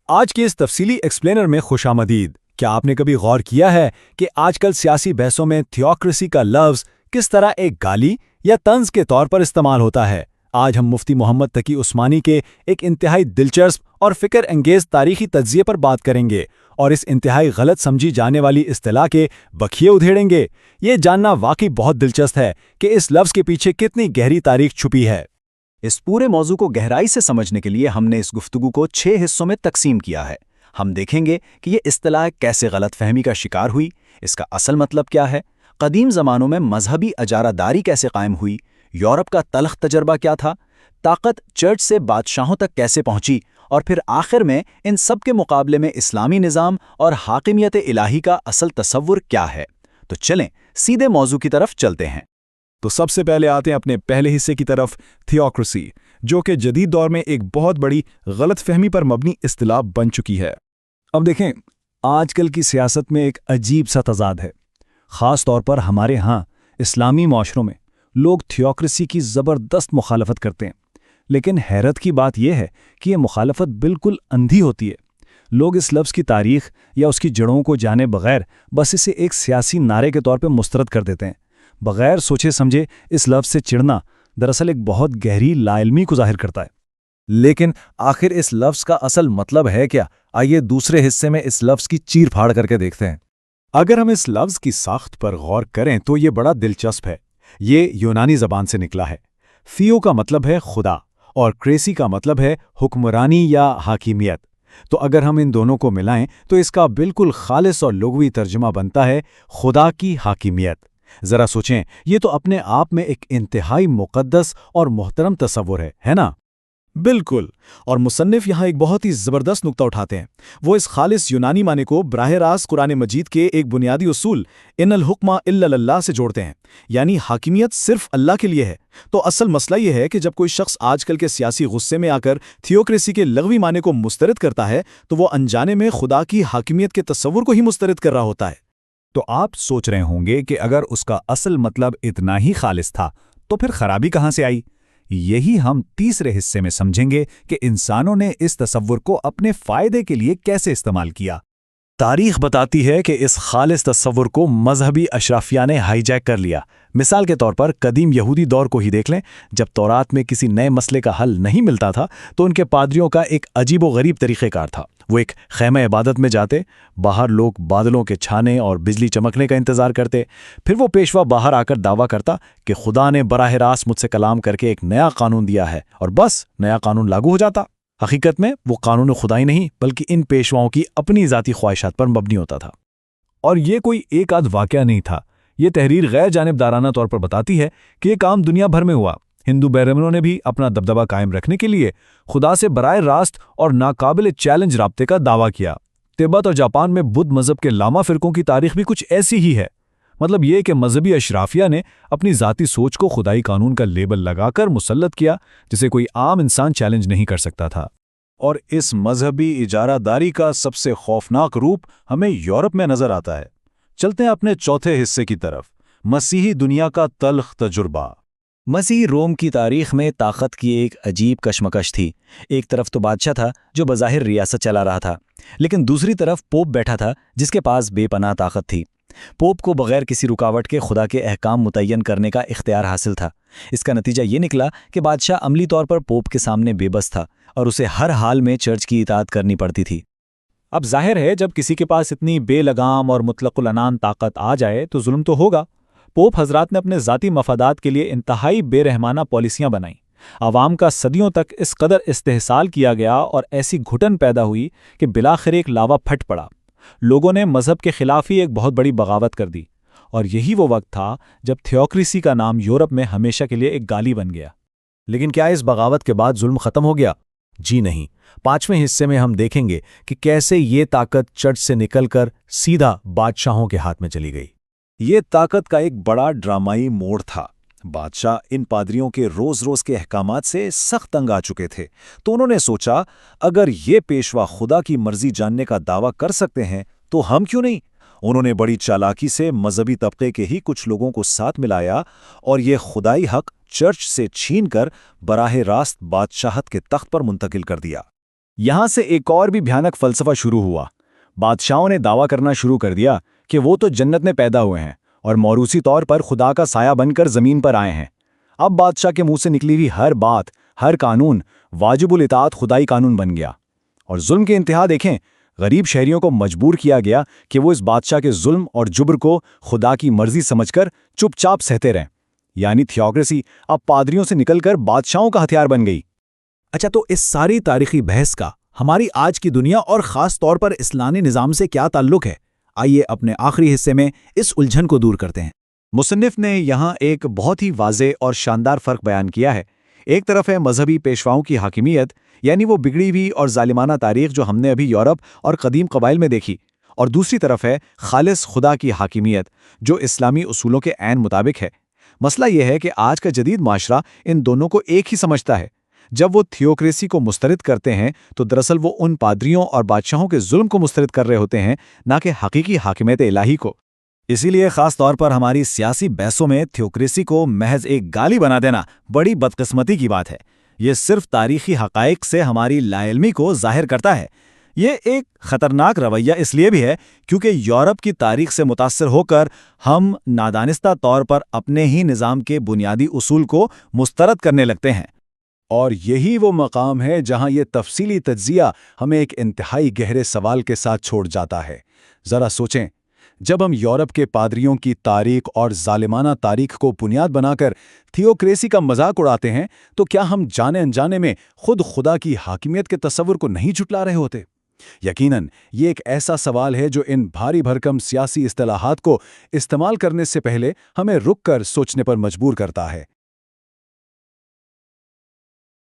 آج کے اس تفصیلی ایکسپلینر میں خوش آمدید۔ کیا آپ نے کبھی غور کیا ہے کہ آج کل سیاسی بحثوں میں تھیوکریسی کا لفظ کس طرح ایک گالی یا طنز کے طور پر استعمال ہوتا ہے؟ آج ہم مفتی محمد تقی عثمانی کے ایک انتہائی دلچسپ اور فکر انگیز تاریخی تجزیے پر بات کریں گے اور اس انتہائی غلط سمجھی جانے والی اصطلاح کے بکھیے ادھیڑیں گے۔ یہ جاننا واقعی بہت دلچسپ ہے کہ اس لفظ کے پیچھے کتنی گہری تاریخ چھپی ہے۔ اس پورے موضوع کو گہرائی سے سمجھنے کے لیے ہم نے اس گفتگو کو 6 حصوں میں تقسیم کیا ہے۔ ہم دیکھیں گے کہ یہ اصطلاح کیسے غلط فہمی کا شکار ہوئی، اس کا اصل مطلب کیا ہے، قدیم زمانوں میں مذہبی اجارہ داری کیسے قائم ہوئی، یورپ کا تلخ تجربہ کیا تھا، طاقت چرچ سے بادشاہوں تک کیسے پہنچی، اور پھر آخر میں ان سب کے مقابلے میں اسلامی نظام اور حاکمیت الہی کا اصل تصور کیا ہے۔ تو چلیں سیدھے موضوع کی طرف چلتے ہیں۔ تو سب سے پہلے آتے ہیں اپنے پہلے حصے کی طرف، تھیوکریسی، جو کہ جدید دور میں ایک بہت بڑی غلط فہمی پر مبنی اصطلاح بن چکی ہے۔ اب دیکھیں، آج کل کی سیاست میں ایک عجیب سا تضاد ہے، خاص طور پر ہمارے ہاں اسلامی معاشروں میں لوگ تھیوکریسی کی زبردست مخالفت کرتے ہیں، لیکن حیرت کی بات یہ ہے کہ یہ مخالفت بالکل اندھی ہوتی ہے۔ لوگ اس لفظ کی تاریخ یا اس کی جڑوں کو جانے بغیر بس اسے ایک سیاسی نعرے کے طور پہ مسترد کر دیتے ہیں۔ بغیر سوچے سمجھے اس لفظ سے چڑھنا دراصل ایک بہت گہری لا علمی کو ظاہر کرتا ہے۔ لیکن آخر اس لفظ کا اصل مطلب ہے کیا؟ آئیے دوسرے حصے میں اس لفظ کی چیر پھاڑ کر کے دیکھتے ہیں۔ اگر ہم اس لفظ کی ساخت پر غور کریں تو یہ بڑا دلچسپ ہے۔ یہ یونانی زبان سے نکلا ہے۔ تھیو کا مطلب ہے خدا اور کریسی کا مطلب ہے حکمرانی یا حاکمیت۔ تو اگر ہم ان دونوں کو ملائیں تو اس کا بالکل خالص اور لغوی ترجمہ بنتا ہے خدا کی حاکمیت۔ ذرا سوچیں، یہ تو اپنے آپ میں ایک انتہائی مقدس اور محترم تصور ہے نا؟ بالکل، اور مصنف یہاں ایک بہت ہی زبردست نقطہ اٹھاتے ہیں۔ وہ اس خالص یونانی معنی کو براہ راست قرآن مجید کے ایک بنیادی اصول ان الحکم الا للہ سے جوڑتے ہیں، یعنی حاکمیت صرف اللہ کے لیے ہے۔ تو اصل مسئلہ یہ ہے کہ جب کوئی شخص آج کل کے سیاسی غصے میں آ کر تھیوکریسی کے لغوی معنی کو مسترد کرتا ہے تو وہ انجانے میں خدا کی حاکمیت کے تصور کو ہی مسترد کر رہا ہوتا ہے۔ تو آپ سوچ رہے ہوں گے کہ اگر اس کا اصل مطلب اتنا ہی خالص تھا تو پھر خرابی کہاں سے آئی؟ یہی ہم تیسرے حصے میں سمجھیں گے کہ انسانوں نے اس تصور کو اپنے فائدے کے لیے کیسے استعمال کیا۔ تاریخ بتاتی ہے کہ اس خالص تصور کو مذہبی اشرافیہ نے ہائی جیک کر لیا۔ مثال کے طور پر قدیم یہودی دور کو ہی دیکھ لیں۔ جب تورات میں کسی نئے مسئلے کا حل نہیں ملتا تھا تو ان کے پادریوں کا ایک عجیب و غریب طریقہ کار تھا۔ وہ ایک خیمہ عبادت میں جاتے، باہر لوگ بادلوں کے چھانے اور بجلی چمکنے کا انتظار کرتے، پھر وہ پیشوا باہر آ کر دعویٰ کرتا کہ خدا نے براہ راست مجھ سے کلام کر کے ایک نیا قانون دیا ہے، اور بس نیا قانون لاگو ہو جاتا۔ حقیقت میں وہ قانون خدائی نہیں بلکہ ان پیشواؤں کی اپنی ذاتی خواہشات پر مبنی ہوتا تھا۔ اور یہ کوئی ایک آدھ واقعہ نہیں تھا۔ یہ تحریر غیر جانبدارانہ طور پر بتاتی ہے کہ یہ کام دنیا بھر میں ہوا۔ ہندو بیرمنوں نے بھی اپنا دبدبہ قائم رکھنے کے لیے خدا سے براہ راست اور ناقابل چیلنج رابطے کا دعویٰ کیا۔ تبت اور جاپان میں بدھ مذہب کے لاما فرقوں کی تاریخ بھی کچھ ایسی ہی ہے۔ مطلب یہ کہ مذہبی اشرافیہ نے اپنی ذاتی سوچ کو خدائی قانون کا لیبل لگا کر مسلط کیا جسے کوئی عام انسان چیلنج نہیں کر سکتا تھا۔ اور اس مذہبی اجارہ داری کا سب سے خوفناک روپ ہمیں یورپ میں نظر آتا ہے۔ چلتے ہیں اپنے چوتھے حصے کی طرف، مسیحی دنیا کا تلخ تجربہ۔ مسیحی روم کی تاریخ میں طاقت کی ایک عجیب کشمکش تھی۔ ایک طرف تو بادشاہ تھا جو بظاہر ریاست چلا رہا تھا، لیکن دوسری طرف پوپ بیٹھا تھا جس کے پاس بے پناہ طاقت تھی۔ پوپ کو بغیر کسی رکاوٹ کے خدا کے احکام متعین کرنے کا اختیار حاصل تھا۔ اس کا نتیجہ یہ نکلا کہ بادشاہ عملی طور پر پوپ کے سامنے بے بس تھا اور اسے ہر حال میں چرچ کی اطاعت کرنی پڑتی تھی۔ اب ظاہر ہے جب کسی کے پاس اتنی بے لگام اور مطلق العنان طاقت آ جائے تو ظلم تو ہوگا۔ پوپ حضرات نے اپنے ذاتی مفادات کے لیے انتہائی بے رحمانہ پالیسیاں بنائیں۔ عوام کا صدیوں تک اس قدر استحصال کیا گیا اور ایسی گھٹن پیدا ہوئی کہ بالآخر ایک لاوا پھٹ پڑا۔ لوگوں نے مذہب کے خلاف ہی ایک بہت بڑی بغاوت کر دی، اور یہی وہ وقت تھا جب تھیوکریسی کا نام یورپ میں ہمیشہ کے لیے ایک گالی بن گیا۔ لیکن کیا اس بغاوت کے بعد ظلم ختم ہو گیا؟ جی نہیں۔ 5ویں حصے میں ہم دیکھیں گے کہ کیسے یہ طاقت چرچ سے نکل کر سیدھا بادشاہوں کے ہاتھ میں چلی گئی۔ یہ طاقت کا ایک بڑا ڈرامائی موڑ تھا۔ بادشاہ ان پادریوں کے روز روز کے احکامات سے سخت تنگ آ چکے تھے، تو انہوں نے سوچا اگر یہ پیشوا خدا کی مرضی جاننے کا دعویٰ کر سکتے ہیں تو ہم کیوں نہیں؟ انہوں نے بڑی چالاکی سے مذہبی طبقے کے ہی کچھ لوگوں کو ساتھ ملایا اور یہ خدائی حق چرچ سے چھین کر براہ راست بادشاہت کے تخت پر منتقل کر دیا۔ یہاں سے ایک اور بھی بھیانک فلسفہ شروع ہوا۔ بادشاہوں نے دعویٰ کرنا شروع کر دیا کہ وہ تو جنت میں پیدا ہوئے ہیں اور موروثی طور پر خدا کا سایہ بن کر زمین پر آئے ہیں۔ اب بادشاہ کے منہ سے نکلی ہوئی ہر بات، ہر قانون واجب الاطاعت خدائی قانون بن گیا۔ اور ظلم کے انتہا دیکھیں، غریب شہریوں کو مجبور کیا گیا کہ وہ اس بادشاہ کے ظلم اور جبر کو خدا کی مرضی سمجھ کر چپ چاپ سہتے رہیں۔ یعنی تھیوکریسی اب پادریوں سے نکل کر بادشاہوں کا ہتھیار بن گئی۔ اچھا، تو اس ساری تاریخی بحث کا ہماری آج کی دنیا اور خاص طور پر اسلامی نظام سے کیا تعلق ہے؟ آئیے اپنے آخری حصے میں اس الجھن کو دور کرتے ہیں۔ مصنف نے یہاں ایک بہت ہی واضح اور شاندار فرق بیان کیا ہے۔ ایک طرف ہے مذہبی پیشواؤں کی حاکمیت، یعنی وہ بگڑی ہوئی اور ظالمانہ تاریخ جو ہم نے ابھی یورپ اور قدیم قبائل میں دیکھی، اور دوسری طرف ہے خالص خدا کی حاکمیت جو اسلامی اصولوں کے عین مطابق ہے۔ مسئلہ یہ ہے کہ آج کا جدید معاشرہ ان دونوں کو ایک ہی سمجھتا ہے۔ جب وہ تھیوکریسی کو مسترد کرتے ہیں تو دراصل وہ ان پادریوں اور بادشاہوں کے ظلم کو مسترد کر رہے ہوتے ہیں، نہ کہ حقیقی حاکمیت الہی کو۔ اسی لیے خاص طور پر ہماری سیاسی بحثوں میں تھیوکریسی کو محض ایک گالی بنا دینا بڑی بدقسمتی کی بات ہے۔ یہ صرف تاریخی حقائق سے ہماری لا علمی کو ظاہر کرتا ہے۔ یہ ایک خطرناک رویہ اس لیے بھی ہے کیونکہ یورپ کی تاریخ سے متاثر ہو کر ہم نادانستہ طور پر اپنے ہی نظام کے بنیادی اصول کو مسترد کرنے لگتے ہیں۔ اور یہی وہ مقام ہے جہاں یہ تفصیلی تجزیہ ہمیں ایک انتہائی گہرے سوال کے ساتھ چھوڑ جاتا ہے۔ ذرا سوچیں، جب ہم یورپ کے پادریوں کی تاریخ اور ظالمانہ تاریخ کو بنیاد بنا کر تھیوکریسی کا مذاق اڑاتے ہیں تو کیا ہم جانے انجانے میں خود خدا کی حاکمیت کے تصور کو نہیں جھٹلا رہے ہوتے؟ یقیناً یہ ایک ایسا سوال ہے جو ان بھاری بھرکم سیاسی اصطلاحات کو استعمال کرنے سے پہلے ہمیں رک کر سوچنے پر مجبور کرتا ہے۔